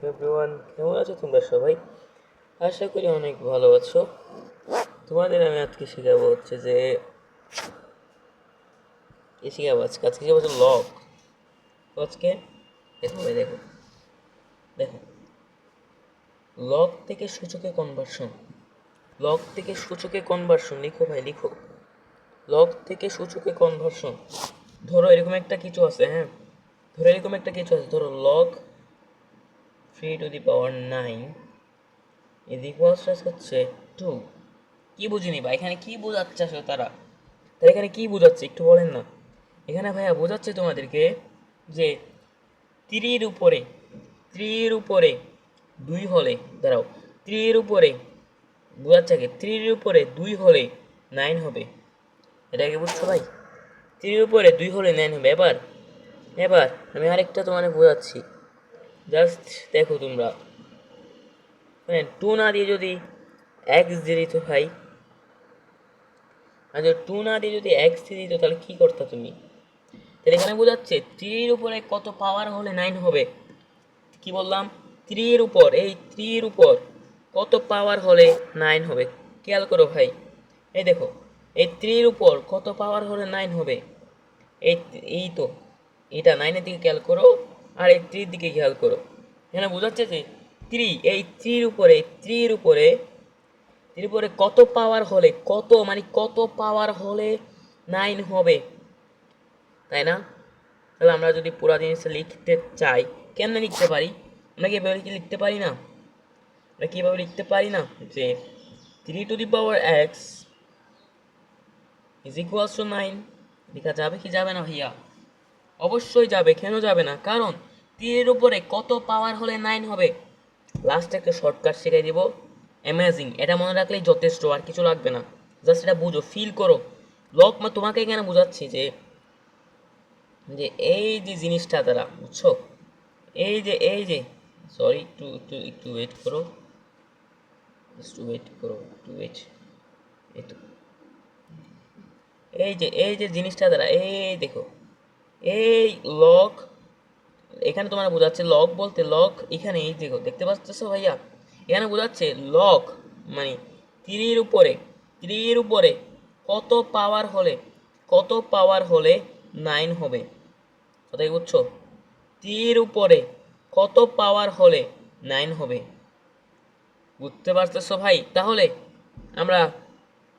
Everyone, কেমন আছো তোমরা সবাই? আশা করি অনেক ভালো আছো। তোমাদের আমি আজকে শেখাবো হচ্ছে যে কি শেখাবো আজকে শেখাবো হচ্ছে লগ। আজকে দেখো ভাই, দেখো দেখো লগ থেকে সূচকে কনভার্সন। লগ থেকে সূচকে কনভার্সন লিখো ভাই, লিখো। লগ থেকে সূচকে কনভার্সন। ধরো এরকম একটা কিছু আছে, হ্যাঁ, ধরো লগ 3⁹ ইজ ইকুয়ালস হচ্ছে 2। কি বুঝিনি ভাই, এখানে কি বোঝাচ্ছে আসলে তারা? তারা এখানে কি বোঝাচ্ছে একটু বলেন না? এখানে ভাইয়া বোঝাচ্ছে তোমাদেরকে যে ত্রির উপরে ত্রির উপরে 2 হলে, দাঁড়াও, ত্রির উপরে বোঝাচ্ছে কি, ত্রির উপরে 2 হলে 9 হবে। এটা কি বুঝছো ভাই? ত্রির উপরে 2 হলে 9 হবে। এবার এবার আমি আরেকটা তোমাদের বোঝাচ্ছি, জাস্ট দেখো তোমরা। মানে 2 না দিয়ে যদি এক্স দিয়ে দিত ভাই, আর যদি 2 না দিয়ে যদি এক্স দিয়ে দিত তাহলে কি করতে তুমি? তাহলে এখানে বোঝাচ্ছে 3 উপরে কত পাওয়ার হলে 9 হবে। কি বললাম? 3 উপর, এই 3 উপর কত পাওয়ার হলে 9 হবে? খেয়াল করো ভাই, এই দেখো, এই 3 উপর কত পাওয়ার হলে 9 হবে? এই এই তো এটা 9 এর দিকে খেয়াল করো, আর এই 3 দিকে খেয়াল করো। এখানে বোঝাচ্ছে যে 3, এই 3 উপরে 3 উপরে এরপরে কত পাওয়ার হলে, কত মানে কত পাওয়ার হলে 9 হবে, তাই না? তাহলে আমরা যদি পুরো জিনিসটা লিখতে চাই, কেমনে লিখতে পারি? আমরা কি এভাবে লিখতে পারি না? আমরা কিভাবে লিখতে পারি না যে 3⁻x ইজ ইকুয়ালস টু 9? লেখা যাবে কি যাবে না ভাইয়া? অবশ্যই যাবে। কেন যাবে না? কারণ 3 উপরে কত পাওয়ার হলে 9 হবে। লাস্টে একটা শর্টকাট শিখাই দিব, অ্যামেজিং। এটা মনে রাখলেই যথেষ্ট, আর কিছু লাগবে না। জাস্ট এটা বুঝো, ফিল করো। লক তোমাকে এখানে বোঝাচ্ছি যে যে এই যে জিনিসটা দ্বারা, বুঝছো? এই যে সরি, একটু একটু একটু ওয়েট করো, একটু ওয়েট করো, একটু ওয়েট। এই তো, এই যে জিনিসটা দ্বারা, এই দেখো, এই লক, এখানে তোমার বোঝাচ্ছে লক বলতে, লক এখানে এই দেখো, দেখতে পাচ্ছ ভাইয়া? এখানে বোঝাচ্ছে লক মানে ত্রির উপরে কত পাওয়ার হলে, কত পাওয়ার হলে 9 হবে। কথাই বুঝছো? ত্রির উপরে কত পাওয়ার হলে 9 হবে। বুঝতে পারতেছো ভাই? তাহলে আমরা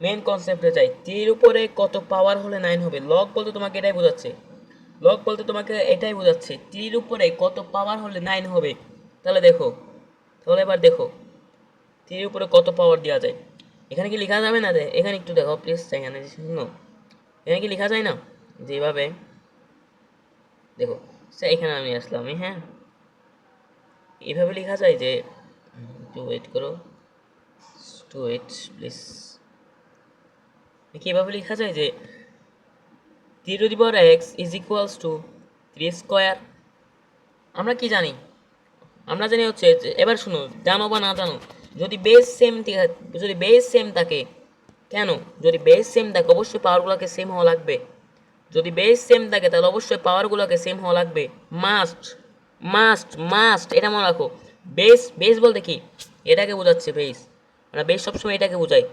মেন কনসেপ্টে যাই। ত্রির উপরে কত পাওয়ার হলে 9 হবে। লক বলতে তোমাকে এটাই বোঝাচ্ছে, লক বলতে তোমাকে এটাই বোঝাচ্ছে, ত্রির উপরে কত পাওয়ার হলে 9 হবে। তাহলে দেখো, তাহলে এবার দেখো ত্রির উপরে কত পাওয়ার দেওয়া যায়। এখানে কি লেখা যাবে না? এখানে একটু দেখো প্লিজ, এখানে শুনো, এখানে কি লেখা যায় না যেভাবে? দেখো, এখানে আমি আসলাম, হ্যাঁ, এইভাবে লেখা যায় যে, একটু ওয়েট করো, একটু ওয়েট প্লিজ। কিভাবে লেখা যায় যে 3⁻x is equals to 3 square. আমরা কি জানি? আমরা জানি হচ্ছে এবার শুনো, জানো বা না জানো, যদি বেস সেম, যদি বেস সেম থাকে, কেন? যদি বেস সেম থাকে অবশ্যই পাওয়ারগুলোকে সেম হওয়া লাগবে। যদি বেস সেম থাকে তাহলে অবশ্যই পাওয়ারগুলোকে সেম হওয়া লাগবে। মাস্ট মাস্ট মাস্ট, এটা মনে রাখো। বেস বেস বলতে কি? এটাকে বোঝাচ্ছে বেস। আমরা বেস সবসময় এটাকে বোঝাই,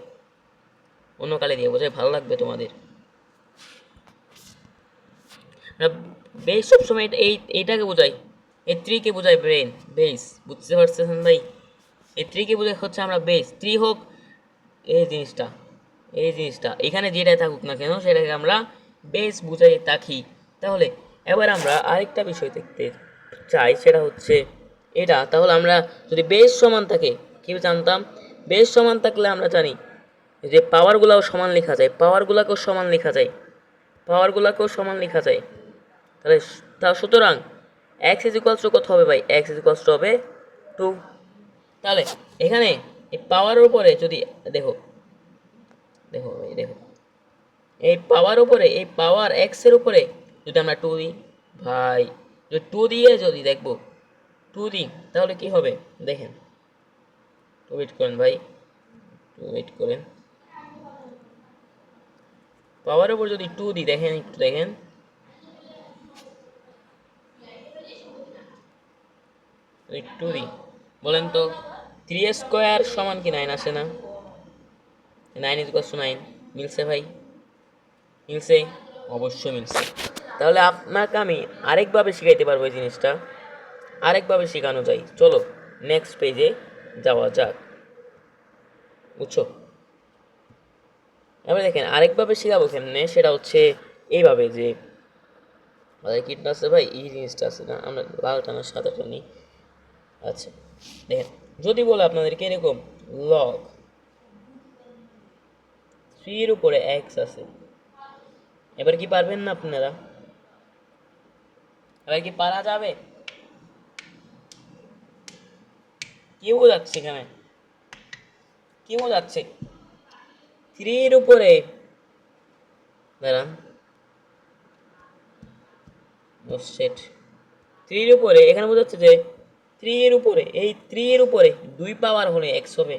অন্য কালে দিয়ে বোঝাই, ভালো লাগবে তোমাদের। বেস সবসময় এইটাকে বোঝাই, এই ত্রিকে বোঝাই ব্রেন, বেস। বুঝতে পারছেন ভাই? এই ত্রিকে বোঝাই হচ্ছে আমরা বেস। ত্রি হোক এই জিনিসটা, এই জিনিসটা এখানে যেটাই থাকুক না কেন সেটাকে আমরা বেস বুঝাই থাকি। তাহলে এবার আমরা আরেকটা বিষয় দেখতে চাই, সেটা হচ্ছে এটা। তাহলে আমরা যদি বেস সমান থাকে, কি জানতাম? বেস সমান থাকলে আমরা জানি যে পাওয়ারগুলোও সমান লেখা যায়, পাওয়ারগুলোকেও সমান লেখা যায়, পাওয়ারগুলোকেও সমান লেখা যায়। তাহলে সুতরাং এক্স ইজ ইকুয়ালস টু কত হবে ভাই? এক্স ইজ ইকুয়ালস টু হবে 2। তাহলে এখানে এই পাওয়ারের উপরে যদি দেখো, দেখো ভাই দেখো, এই পাওয়ার উপরে, এই পাওয়ার এক্স এর উপরে যদি আমরা 2 দিই ভাই, যদি 2 দিয়ে যদি দেখবো 2 দিই, তাহলে কি হবে দেখেন। ওয়েট করেন ভাই, ওয়েট করেন। পাওয়ারের উপর যদি 2 দিই, দেখেন একটু দেখেন, একটু দিই, বলেন তো 3 স্কোয়ার সমান কি 9 আসে না? 9 = 9 মিলছে ভাই, মিলছে, অবশ্যই মিলছে। তাহলে আপনাকে আমি আরেকভাবে শিখাইতে পারবো এই জিনিসটা, আরেকভাবে শেখানো যায়। চলো নেক্সট পেজে যাওয়া যাক, বুঝছো? এবার দেখেন আরেকভাবে শেখাবো কেমনে, সেটা হচ্ছে এইভাবে যে আমাদের কিটটা আছে ভাই, এই জিনিসটা আছে না, আমরা লালটা না সাদাটা নিই। আচ্ছা দেখেন, যদি বলে আপনাদেরকে এরকম লগ 3 এর উপরে এক্স আছে, এবার কি পারবেন না আপনারা? এবার কি পারা যাবে? কি বোঝাচ্ছে এখানে, কি বোঝাচ্ছে? 3 এর উপরে, দাঁড়ান, সেট 3 এর উপরে, এখানে বোঝাচ্ছে যে 3 এর উপরে, এই 3 এর উপরে 2 পাওয়ার হলে x হবে।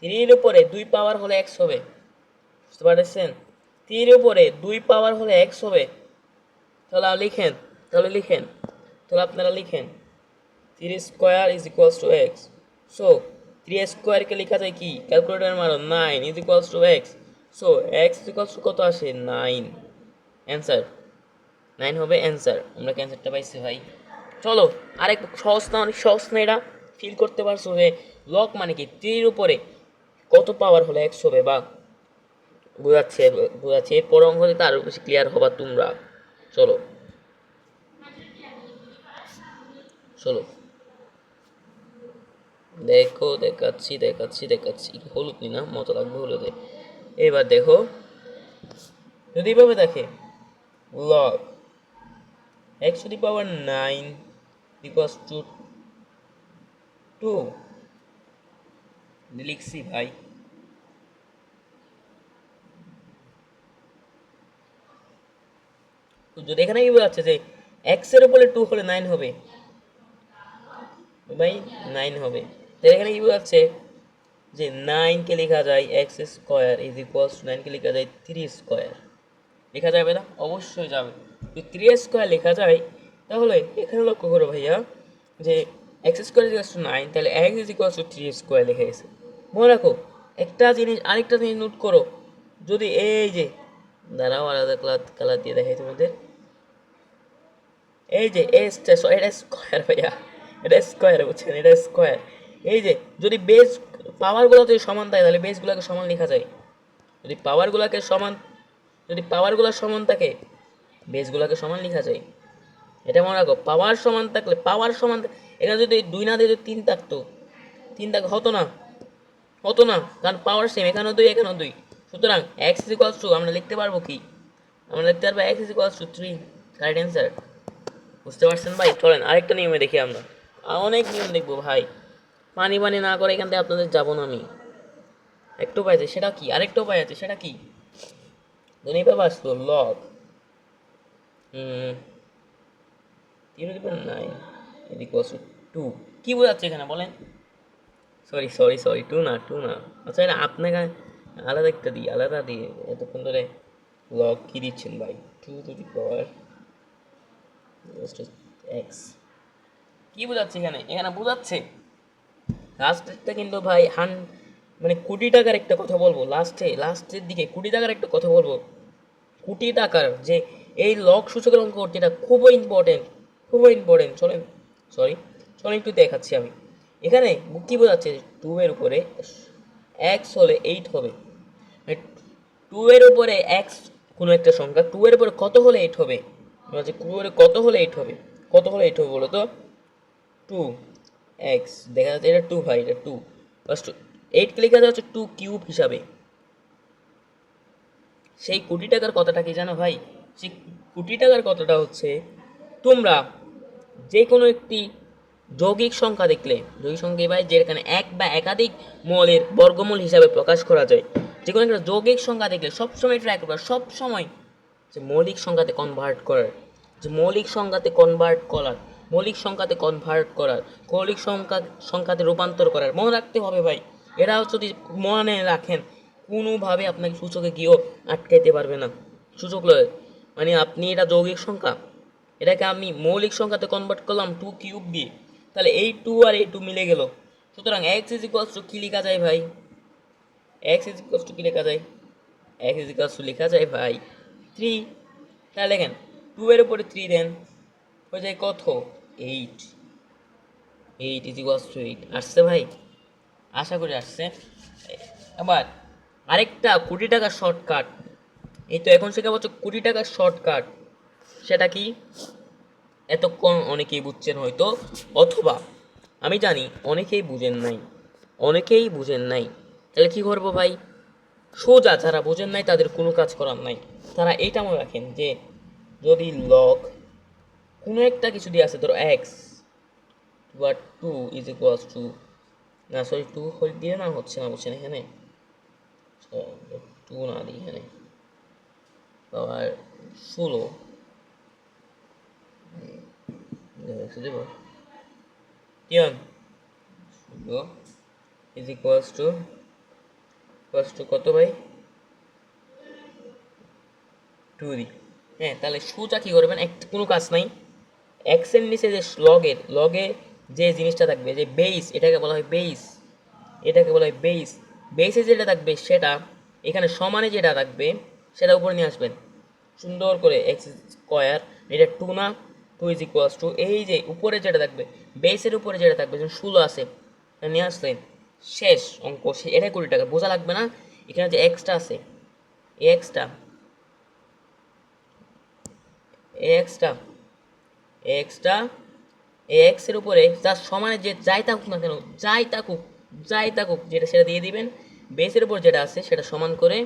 3 এর উপরে 2 পাওয়ার হলে x হবে, বুঝতে পারছেন? 3 এর উপরে 2 পাওয়ার হলে x হবে। তাহলে লিখেন, তাহলে লিখেন, তাহলে আপনারা লিখেন 3 square is equals to x. So 3 স্কোয়ারকে লেখা যায় কি, ক্যালকুলেটর মারো, 9 is equals to x. So x is equals to কত আসে, 9। অ্যান্সার 9 হবে অ্যান্সার। আমরা ক্যান্সারটা পাইছি ভাই। চলো আরেক সহজ না, অনেক সহজ না এটা? ফিল করতে পারছো যে লক মানে কি 3 এর উপরে কত পাওয়ার হলে এক্স হবে, বা বোঝাচ্ছে, বোঝাচ্ছে। এরপর অঙ্ক দিতে আরো বেশি ক্লিয়ার হবা তোমরা। চলো চলো দেখো, দেখাচ্ছি দেখাচ্ছি দেখাচ্ছি, হলুদ নি না, মজা লাগবে হলুদে। এবার দেখো, যদি এভাবে দেখে log x to the power 9 equals to 2, লিখছি ভাই। তো যদি এখানে কি বোঝাচ্ছে যে এক্স এর উপরে 2 হলে 9 হবে ভাই, 9 হবে। তাহলে এখানে কি বোঝাচ্ছে যে 9 কে লেখা যায় x square is equals to 9 কে লেখা যায় 3 স্কোয়ার। লেখা যাবে না? অবশ্যই যাবে। যদি 3 স্কোয়ার লেখা যায়, তাহলে এখানে লক্ষ্য করো ভাইয়া যে x square is equals to 9, তাহলে x is equals to 3 square লেখা গেছে। মনে রাখো একটা জিনিস, আরেকটা জিনিস নোট করো, যদি এই যে, দাঁড়াও আলাদা কালার দিয়ে দেখাই তোমাদের, এই যে এসটা, এটা স্কোয়ার ভাইয়া, এটা স্কোয়ার, বুঝছেন? এটা স্কোয়ার। এই যে যদি বেস পাওয়ারগুলো যদি সমান থাকে, তাহলে বেসগুলোকে সমান লেখা যায়। যদি পাওয়ারগুলোকে সমান, যদি পাওয়ারগুলো সমান থাকে, বেসগুলোকে সমান লেখা যায়। এটা মনে রাখো, পাওয়ার সমান থাকলে, পাওয়ার সমান, এখানে যদি 2 না দিয়ে যদি 3 থাকতো, 3 থাক হতো না, হতো না, কারণ পাওয়ার সেম, এখানেও 2 এখানেও 2। সুতরাং এক্স ইজ ইকুয়ালস টু, আমরা লিখতে পারবো কি, আমরা লিখতে পারবো x is equals to 3। Correct answer. বুঝতে পারছেন ভাই? চলেন আরেকটা নিয়মে দেখি আমরা, অনেক নিয়ম দেখবো ভাই, পানি পানি না করে এখান থেকে আপনাদের যাবো না আমি। একটু উপায় আছে, সেটা কি, আরেকটা উপায় আছে, সেটা কি, ধনী পাবা আসতো লগ 9 ইকুয়ালস টু 2। কি বোঝাচ্ছে এখানে বলেন? সরি সরি সরি, 2 না, 2 না। আচ্ছা এটা আপনাকে আলাদা একটা দিই, আলাদা দিয়ে এতক্ষণ ধরে লগ কি দিচ্ছেন ভাই, 2 টু দি পাওয়ার এক্স। কি বোঝাচ্ছে এখানে? এখানে বোঝাচ্ছে লাস্টেরটা কিন্তু ভাই মানে কোটি টাকার একটা কথা বলবো, লাস্টের দিকে কোটি টাকার একটা কথা বলবো। কোটি টাকার যে এই লগ সূচকের অঙ্ক করতে, এটা খুবই ইম্পর্টেন্ট, খুবই ইম্পর্টেন্ট। চলেন, সরি চলেন একটু দেখাচ্ছি আমি। এখানে কি বোঝাচ্ছে, 2 এর উপরে এক্স হলে 8 হবে। 2 এর উপরে এক্স কোনো একটা সংখ্যা, 2 এর উপরে কত হলে 8 হবে, বলছে 2 এর কত হলে 8 হবে, কত হলে 8 হবে বলো তো? 2 এক্স, দেখা যাচ্ছে এটা 2 ভাই, এটা 2 ফার্স্ট 8 কে লেখা যাচ্ছে 2 কিউব হিসাবে। সেই কোটি টাকার কথাটা কি জানো ভাই? সেই কোটি টাকার কথাটা হচ্ছে, তোমরা যে কোনো একটি যৌগিক সংখ্যা দেখলে, যৌগিক সংখ্যা ভাই যেখানে এক বা একাধিক মৌলের বর্গমূল হিসাবে প্রকাশ করা যায়, যে কোনো একটা যৌগিক সংখ্যা দেখলে সবসময় ট্রাই করবে, সবসময় যে মৌলিক সংখ্যাতে কনভার্ট করার, যে মৌলিক সংখ্যাতে কনভার্ট করার, মৌলিক সংখ্যাতে কনভার্ট করার, মৌলিক সংখ্যাতে রূপান্তর করার, মনে রাখতে হবে ভাই। এরাও যদি মনে রাখেন, কোনোভাবে আপনাকে সূচকে গিয়েও আটকাইতে পারবে না। সূচক লয় মানে আপনি, এটা যৌগিক সংখ্যা, এটাকে আমি মৌলিক সংখ্যাতে কনভার্ট করলাম 2 কিউব দিয়ে, তাহলে এই টু আর এই টু মিলে গেল। সুতরাং এক্স ইজ ইকুয়ালস টু কি লেখা যায় ভাই? এক্স ইজ ইকুয়ালস টু কি লেখা যায়? এক্স ইজ ইকুয়ালস টু লেখা যায় ভাই 3। তাহলে দেখেন 2 এর উপরে 3 দেন হয়ে যায় কত? 8। 8 ইজ ইকুয়ালস টু 8। আসছে ভাই? আশা করি আসছে। আবার আরেকটা কোটি টাকার শর্টকাট, এই তো এখন শেখা হচ্ছে কোটি টাকার শর্টকাট। সেটা কি? এতক্ষণ অনেকেই বুঝছেন হয়তো, অথবা আমি জানি অনেকেই বুঝেন নাই। তাহলে কি করবো ভাই? সোজা যারা বোঝেন নাই তাদের কোনো কাজ করার নাই, তারা এইটা মনে রাখেন যে যদি লগ কোনো একটা কিছু দিয়ে আছে, ধরো এক্স বা 2 ইজ ইকুয়ালস টু, না সরি 2 দিয়ে না হচ্ছে না, বুঝছেন এখানে 2 না দিই এখানে আবার 16 দেব কি হন 16 ইজ ইকুয়ালস টু কত ভাই? 2 দিই। হ্যাঁ, তাহলে সোজা কী করবেন, কোনো কাজ নাই, এক্সের নিচে যে লগে যে জিনিসটা থাকবে, যে বেস, এটাকে বলা হয় বেস। বেসে যেটা থাকবে সেটা এখানে সমানে যেটা থাকবে সেটা উপরে নিয়ে আসবেন সুন্দর করে। এক্স স্কোয়ার, এটা 2 না, 2 ইজ ইকুয়ালস টু এই যে উপরে যেটা থাকবে, বেসের উপরে যেটা থাকবে, যেমন 16 আছে নিয়ে আসলেন, শেষ অঙ্ক। এটাই 20 টাকা, বোঝা লাগবে না। এখানে যে এক্সটা আছে, এই এক্সটা এক্সটা এই এক্সের উপরে যার সমানে যে যাই থাকুক না কেন, যাই থাকুক যেটা সেটা দিয়ে দিবেন। বেসের উপর যেটা আছে সেটা সমান করে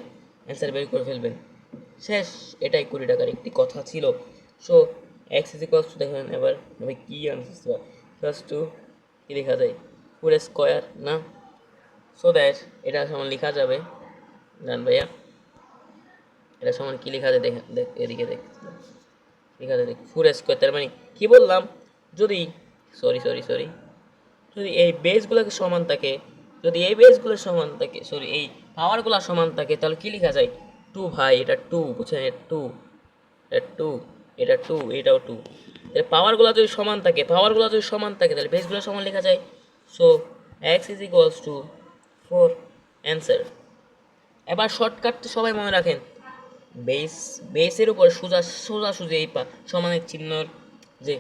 অ্যান্সার বের করে ফেলবেন, শেষ। এটাই 20 টাকার একটি কথা ছিল। So x is equals to, দেখেন এবার আমি কী আনসার ফার্স্ট টু কী লেখা যায়? পুরো স্কোয়ার না, সো দ্যাট এটা সমান লেখা যাবে, জান ভাইয়া এটা সমান কি লেখা যায়? দেখ এদিকে দেখ, লেখা যায় দেখ 4 স্কোয়ার। তার মানে কি বললাম, যদি সরি যদি এই বেসগুলোকে সমান থাকে, সরি এই পাওয়ারগুলো সমান থাকে, তাহলে কি লেখা যায়? 2 ভাই, এটা 2, বুঝছেন? এটা 2, এটা 2, এটাও 2। তাহলে পাওয়ারগুলো যদি সমান থাকে তাহলে বেসগুলো সমান লেখা যায়। So x is equals to 4, answer. এবার শর্টকাটটা সবাই মনে রাখেন, বেসের উপর সোজাসুজি এই সমানের চিহ্নর যে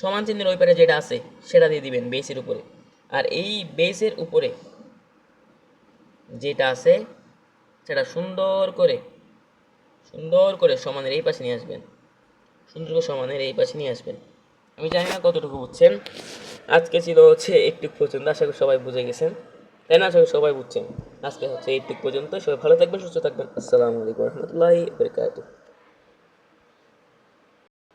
সমান চিহ্নের ওই পারে যেটা আছে সেটা দিয়ে দিবেন বেসের উপরে, আর এই বেসের উপরে যেটা আছে সেটা সুন্দর করে সমানের এই পাশে নিয়ে আসবেন, আমি জানি না কতটুকু বুঝছেন। আজকে ছিল হচ্ছে একটু পর্যন্ত, আশা করি সবাই বুঝে গেছেন, তাই না? আশা করি সবাই বুঝছেন। আজকে হচ্ছে এইটুকু পর্যন্ত, সবাই ভালো থাকবেন, সুস্থ থাকবেন। আসসালামু আলাইকুম রহমতুল্লাহি ওয়া বারাকাতুহু।